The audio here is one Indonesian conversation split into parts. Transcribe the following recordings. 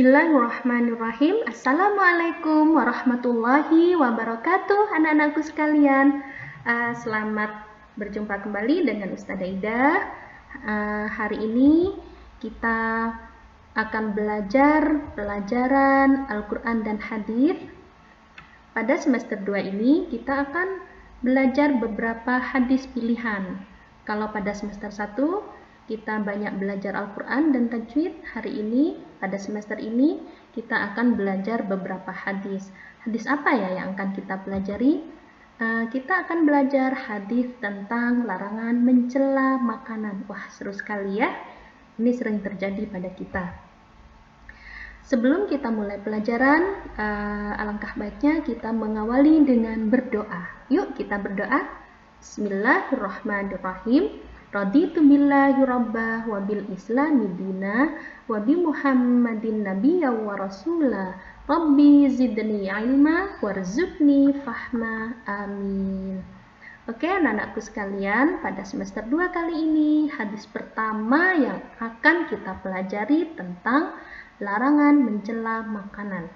Bismillahirrahmanirrahim. Assalamualaikum warahmatullahi wabarakatuh, anak-anakku sekalian. Selamat berjumpa kembali dengan Ustazah Ida. Hari ini kita akan belajar pelajaran Al-Quran dan Hadis. Pada semester 2 ini kita akan belajar beberapa hadis pilihan. Kalau pada semester 1 kita banyak belajar Al-Quran dan Tajwid. Hari ini, pada semester ini, kita akan belajar beberapa hadis. Hadis apa ya yang akan kita pelajari? Kita akan belajar hadis tentang larangan mencela makanan. Wah, seru sekali ya. Ini sering terjadi pada kita. Sebelum kita mulai pelajaran, alangkah baiknya kita mengawali dengan berdoa. Yuk kita berdoa. Bismillahirrahmanirrahim. Raditu billahi rabbah wa bil islami dina wa bi muhammadin nabiyya wa rasula rabbi zidni ilma warzuqni fahma amin. Oke anak-anakku sekalian, pada semester 2 kali ini hadis pertama yang akan kita pelajari tentang larangan mencela makanan.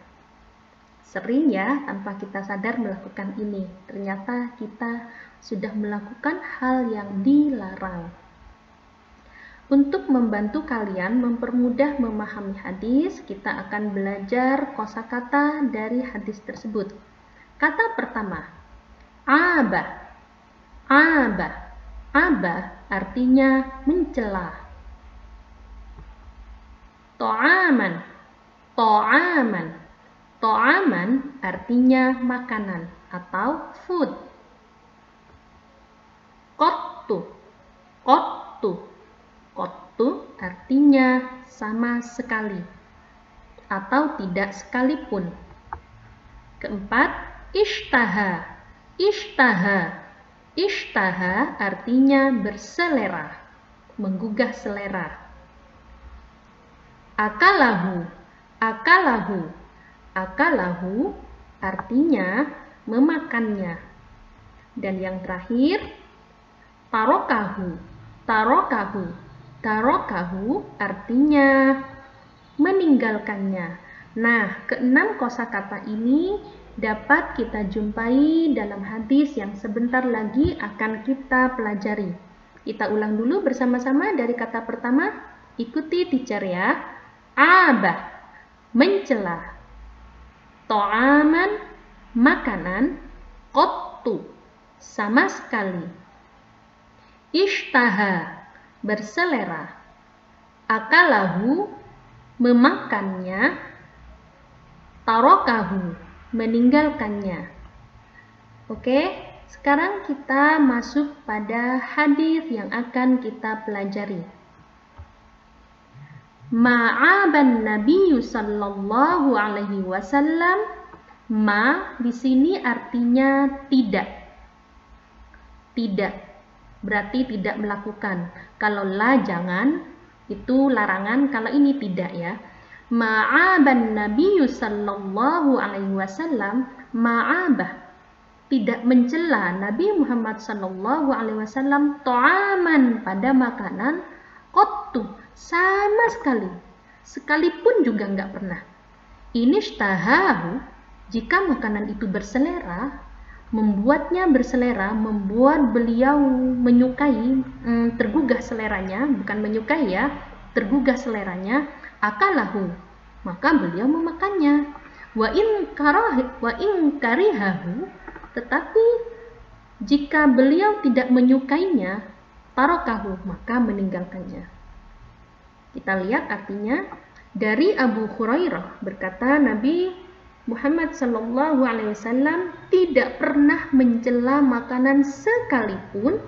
Sering ya tanpa kita sadar melakukan ini, ternyata kita sudah melakukan hal yang dilarang. Untuk membantu kalian mempermudah memahami hadis, kita akan belajar kosakata dari hadis tersebut. Kata pertama, abah. Abah. Abah artinya mencela. To'aman. To'aman. To'aman artinya makanan atau food. Qattu. Qattu. Qattu artinya sama sekali atau tidak sekalipun. Keempat, ishtaha. Ishtaha. Ishtaha artinya berselera, menggugah selera. Akalahu. Akalahu. Akalahu artinya memakannya. Dan yang terakhir, tarokahu. Tarokahu. Tarokahu artinya meninggalkannya. Nah, keenam kosakata ini dapat kita jumpai dalam hadis yang sebentar lagi akan kita pelajari. Kita ulang dulu bersama-sama dari kata pertama. Ikuti teacher ya. Abah, mencela. To'aman, makanan. Qattu, sama sekali. Ishtaha, berselera. Akalahu, memakannya. Tarokahu, meninggalkannya. Oke, sekarang kita masuk pada hadis yang akan kita pelajari. Ma'aban Nabi sallallahu alaihi wasallam. Ma di sini artinya tidak. Tidak berarti tidak melakukan. Kalau la jangan, itu larangan. Kalau ini tidak ya. Ma'aban Nabi sallallahu alaihi wasallam. Ma'abah, tidak mencela Nabi Muhammad sallallahu alaihi wasallam to'aman pada makanan. Qattu, sama sekali. Sekalipun juga enggak pernah. Inishtahahu, jika makanan itu berselera, membuatnya berselera, membuat beliau menyukai, tergugah seleranya, bukan menyukai ya, tergugah seleranya, akalahu, maka beliau memakannya. Wa in karihahu, tetapi jika beliau tidak menyukainya, tarokahu, maka meninggalkannya. Kita lihat artinya dari Abu Hurairah berkata Nabi Muhammad sallallahu alaihi wasallam tidak pernah mencela makanan sekalipun.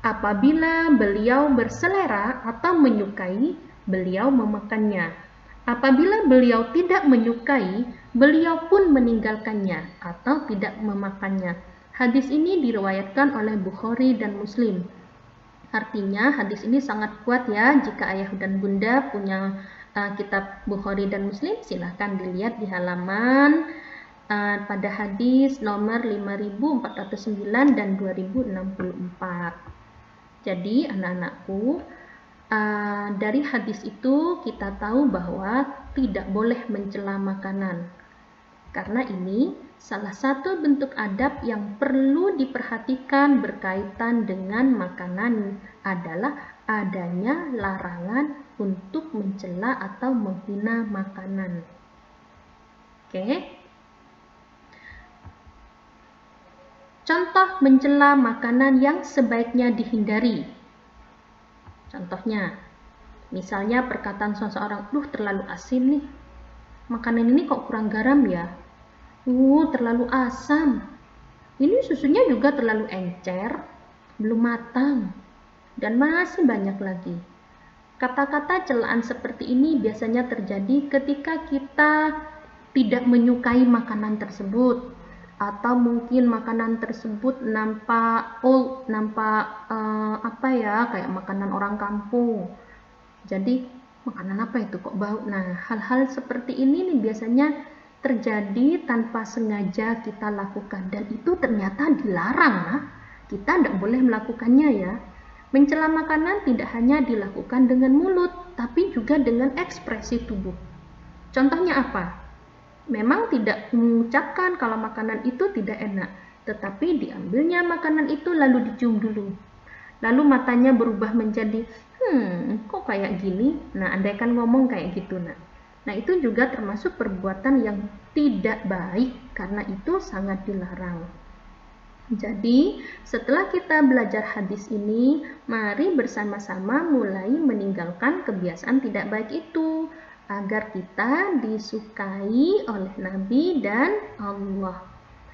Apabila beliau berselera atau menyukai, beliau memakannya. Apabila beliau tidak menyukai, beliau pun meninggalkannya atau tidak memakannya. Hadis ini diriwayatkan oleh Bukhari dan Muslim. Artinya hadis ini sangat kuat ya. Jika ayah dan bunda punya kitab Bukhari dan Muslim, silahkan dilihat di halaman pada hadis nomor 5409 dan 2064. Jadi anak-anakku, dari hadis itu kita tahu bahwa tidak boleh mencela makanan. Karena ini salah satu bentuk adab yang perlu diperhatikan berkaitan dengan makanan adalah adanya larangan untuk mencela atau menghina makanan. Oke. Contoh mencela makanan yang sebaiknya dihindari. Contohnya, misalnya perkataan seseorang, terlalu asin nih. Makanan ini kok kurang garam ya? Terlalu asam. Ini susunya juga terlalu encer, belum matang. Dan masih banyak lagi. Kata-kata celaan seperti ini biasanya terjadi ketika kita tidak menyukai makanan tersebut, atau mungkin makanan tersebut nampak kayak makanan orang kampung. Jadi makanan apa itu kok bau? Nah, hal-hal seperti ini nih biasanya terjadi tanpa sengaja kita lakukan, dan itu ternyata dilarang. Nah, kita tidak boleh melakukannya ya. Mencela makanan tidak hanya dilakukan dengan mulut, tapi juga dengan ekspresi tubuh. Contohnya apa? Memang tidak mengucapkan kalau makanan itu tidak enak, tetapi diambilnya makanan itu lalu dicium dulu. Lalu matanya berubah menjadi, kok kayak gini? Nah, andaikan ngomong kayak gitu. Nah, itu juga termasuk perbuatan yang tidak baik, karena itu sangat dilarang. Jadi, setelah kita belajar hadis ini, mari bersama-sama mulai meninggalkan kebiasaan tidak baik itu, agar kita disukai oleh Nabi dan Allah.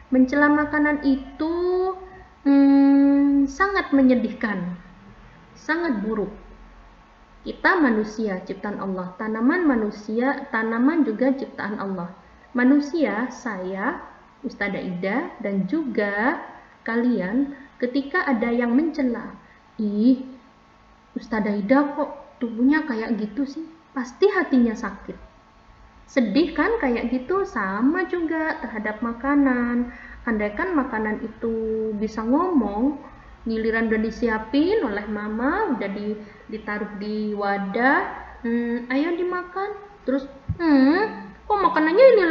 Mencela makanan itu sangat menyedihkan, sangat buruk. Kita manusia ciptaan Allah, tanaman juga ciptaan Allah. Manusia, saya, Ustadzah Ida, dan juga kalian, ketika ada yang mencela, Ustadzah Ida kok tubuhnya kayak gitu sih? Pasti hatinya sakit. Sedih kan kayak gitu? Sama juga terhadap makanan. Andaikan makanan itu bisa ngomong, giliran udah disiapin oleh mama, udah ditaruh di wadah, ayo dimakan. Terus, kok makanannya ini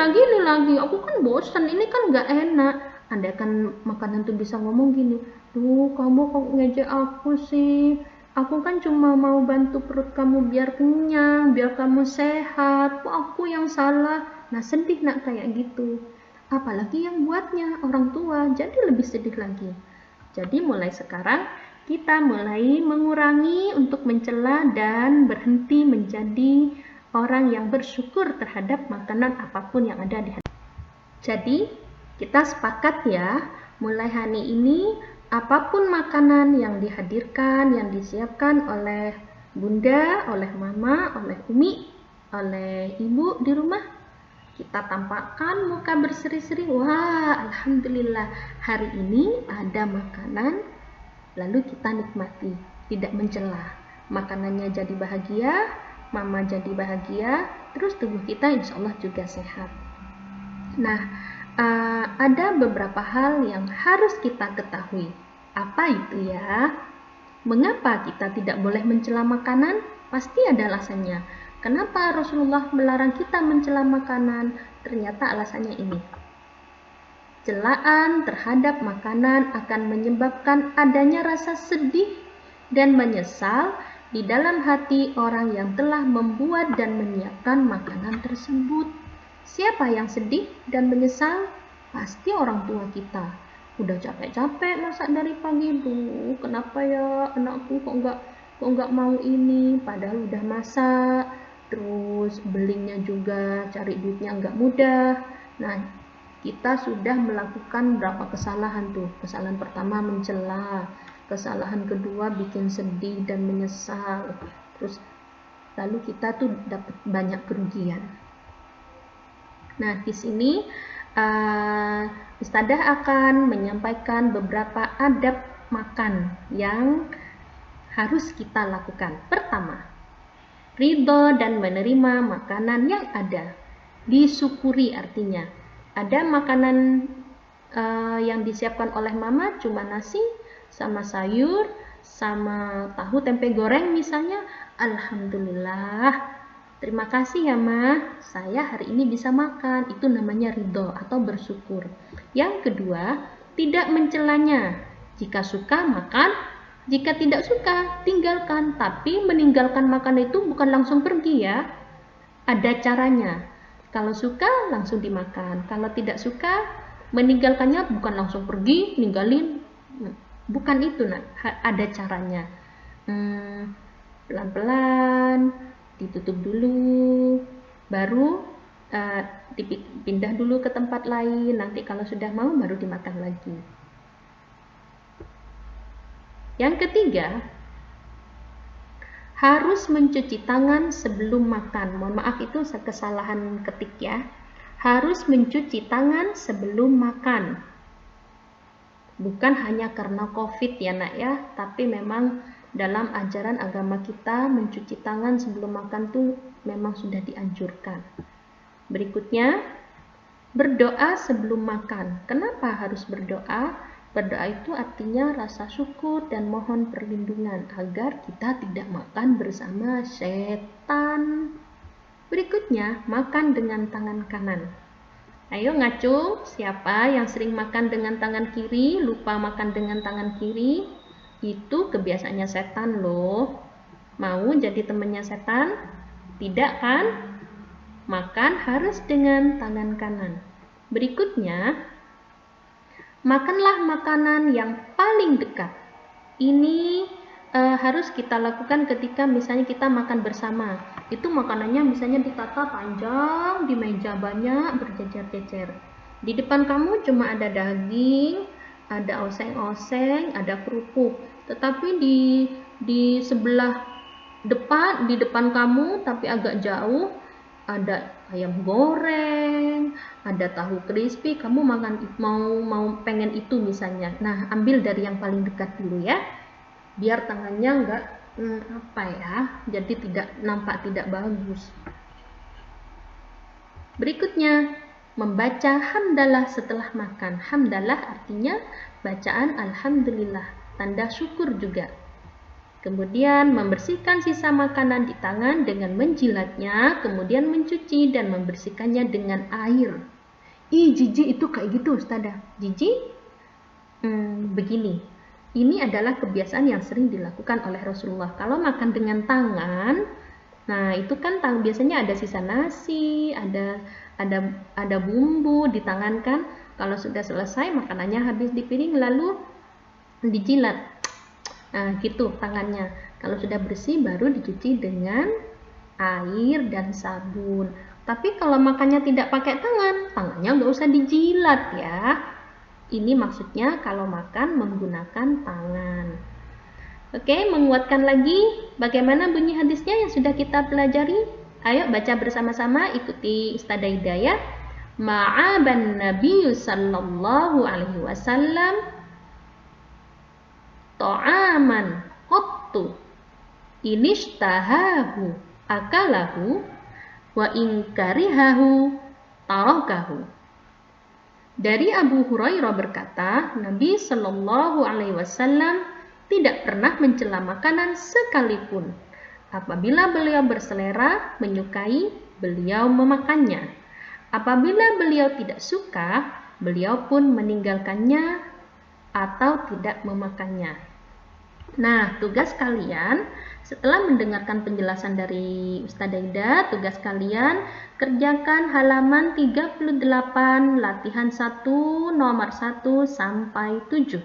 lagi, aku kan bosan, ini kan gak enak. Andaikan makanan itu bisa ngomong gini, kamu kok ngejek aku sih? Aku kan cuma mau bantu perut kamu biar kenyang, biar kamu sehat. Kok aku yang salah? Nah, sedih nak kayak gitu. Apalagi yang buatnya orang tua, jadi lebih sedih lagi. Jadi mulai sekarang kita mulai mengurangi untuk mencela dan berhenti menjadi orang yang bersyukur terhadap makanan apapun yang ada di hati. Jadi kita sepakat ya, mulai hari ini apapun makanan yang dihadirkan, yang disiapkan oleh bunda, oleh mama, oleh umi, oleh ibu di rumah, kita tampakkan muka berseri-seri. Wah, alhamdulillah hari ini ada makanan, lalu kita nikmati, tidak mencela. Makanannya jadi bahagia, mama jadi bahagia, terus tubuh kita insya Allah juga sehat. Nah, ada beberapa hal yang harus kita ketahui. Apa itu ya? Mengapa kita tidak boleh mencela makanan? Pasti ada alasannya. Kenapa Rasulullah melarang kita mencela makanan? Ternyata alasannya ini. Celaan terhadap makanan akan menyebabkan adanya rasa sedih dan menyesal di dalam hati orang yang telah membuat dan menyiapkan makanan tersebut. Siapa yang sedih dan menyesal? Pasti orang tua kita. Udah capek-capek masak dari pagi, Bu. Kenapa ya anakku kok nggak mau ini? Padahal udah masak. Terus belinya juga, cari duitnya nggak mudah. Nah, kita sudah melakukan berapa kesalahan tuh. Kesalahan pertama mencela. Kesalahan kedua bikin sedih dan menyesal. Terus lalu kita tuh dapat banyak kerugian. Nah, di sini Ustadzah akan menyampaikan beberapa adab makan yang harus kita lakukan. Pertama, ridho dan menerima makanan yang ada. Disyukuri artinya. Ada makanan yang disiapkan oleh mama cuma nasi sama sayur sama tahu tempe goreng misalnya. Alhamdulillah, Terima kasih ya Ma, saya hari ini bisa makan. Itu namanya ridho atau bersyukur. Yang kedua, tidak mencelanya. Jika suka makan, jika tidak suka tinggalkan. Tapi meninggalkan makan itu bukan langsung pergi ya. Ada caranya. Kalau suka langsung dimakan. Kalau tidak suka meninggalkannya bukan langsung pergi, ninggalin. Bukan itu, nah. Ada caranya. Pelan-pelan ditutup dulu, baru dipindah dulu ke tempat lain. Nanti kalau sudah mau baru dimakan lagi. Yang ketiga, harus mencuci tangan sebelum makan. Mohon maaf, itu kesalahan ketik ya. Harus mencuci tangan sebelum makan. Bukan hanya karena COVID ya nak ya, tapi memang dalam ajaran agama kita mencuci tangan sebelum makan tuh memang sudah dianjurkan. Berikutnya, berdoa sebelum makan. Kenapa harus berdoa? Berdoa itu artinya rasa syukur dan mohon perlindungan agar kita tidak makan bersama setan. Berikutnya, makan dengan tangan kanan. Ayo ngacung, siapa yang sering makan dengan tangan kiri, lupa makan dengan tangan kiri? Itu kebiasaannya setan loh. Mau jadi temannya setan? Tidak kan? Makan harus dengan tangan kanan. Berikutnya, makanlah makanan yang paling dekat. Ini harus kita lakukan ketika misalnya kita makan bersama. Itu makanannya misalnya ditata panjang, di meja banyak, berjejer-jejer. Di depan kamu cuma ada daging, ada oseng-oseng, ada kerupuk. Tetapi di sebelah depan, di depan kamu tapi agak jauh, ada ayam goreng, ada tahu crispy. Kamu makan mau pengen itu misalnya. Nah, ambil dari yang paling dekat dulu ya. Biar tangannya enggak jadi nampak tidak bagus. Berikutnya, membaca hamdalah setelah makan. Hamdalah artinya bacaan alhamdulillah, tanda syukur juga. Kemudian membersihkan sisa makanan di tangan dengan menjilatnya, kemudian mencuci dan membersihkannya dengan air. Jijik itu kayak gitu Ustazah. Jijik? Begini. Ini adalah kebiasaan yang sering dilakukan oleh Rasulullah. Kalau makan dengan tangan, nah itu kan biasanya ada sisa nasi, ada bumbu di tangan kan. Kalau sudah selesai makanannya habis di piring lalu dijilat. Nah, gitu tangannya. Kalau sudah bersih baru dicuci dengan air dan sabun. Tapi kalau makannya tidak pakai tangan, tangannya nggak usah dijilat ya. Ini maksudnya kalau makan menggunakan tangan. Oke, menguatkan lagi bagaimana bunyi hadisnya yang sudah kita pelajari. Ayo baca bersama-sama, ikuti Ustazah Hidayah. Ma'aban Nabi sallallahu alaihi wasallam ta'aman qattu inishtahahu akalahu wa inkarihahu tarakahu. Dari Abu Hurairah berkata, Nabi Shallallahu Alaihi Wasallam tidak pernah mencela makanan sekalipun. Apabila beliau berselera, menyukai, beliau memakannya. Apabila beliau tidak suka, beliau pun meninggalkannya atau tidak memakannya. Nah, tugas kalian setelah mendengarkan penjelasan dari Ustazah Ida, tugas kalian kerjakan halaman 38 latihan 1 nomor 1 sampai 7.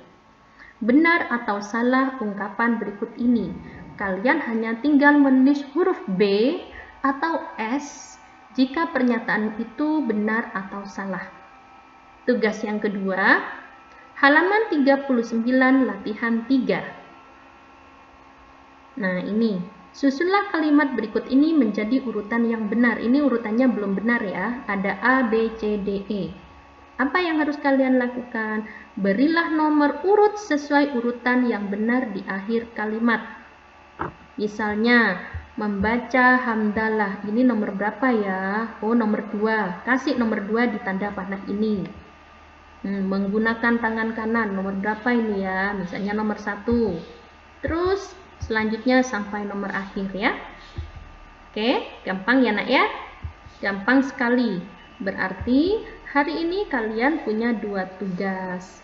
Benar atau salah ungkapan berikut ini. Kalian hanya tinggal menulis huruf B atau S jika pernyataan itu benar atau salah. Tugas yang kedua, halaman 39 latihan 3. Nah ini, susunlah kalimat berikut ini menjadi urutan yang benar. Ini urutannya belum benar ya, ada A, B, C, D, E. Apa yang harus kalian lakukan? Berilah nomor urut sesuai urutan yang benar di akhir kalimat. Misalnya, membaca hamdalah, ini nomor berapa ya? Oh, nomor 2, kasih nomor 2 di tanda panah ini. Menggunakan tangan kanan, nomor berapa ini ya? Misalnya nomor 1. Terus, selanjutnya sampai nomor akhir ya. Oke, gampang ya nak ya? Gampang sekali. Berarti hari ini kalian punya 2 tugas.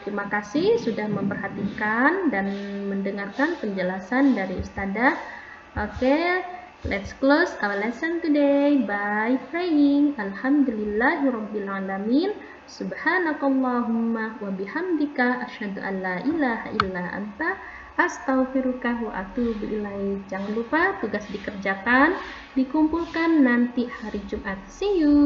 Terima kasih sudah memperhatikan dan mendengarkan penjelasan dari Ustadzah. Oke, let's close our lesson today by praying Alhamdulillahirrabbilalamin. Subhanakallahumma wa bihamdika asyhadu an la ilaha illa anta astaghfiruka wa atubu ilaik. Jangan lupa tugas dikerjakan, dikumpulkan nanti hari Jumat. See you.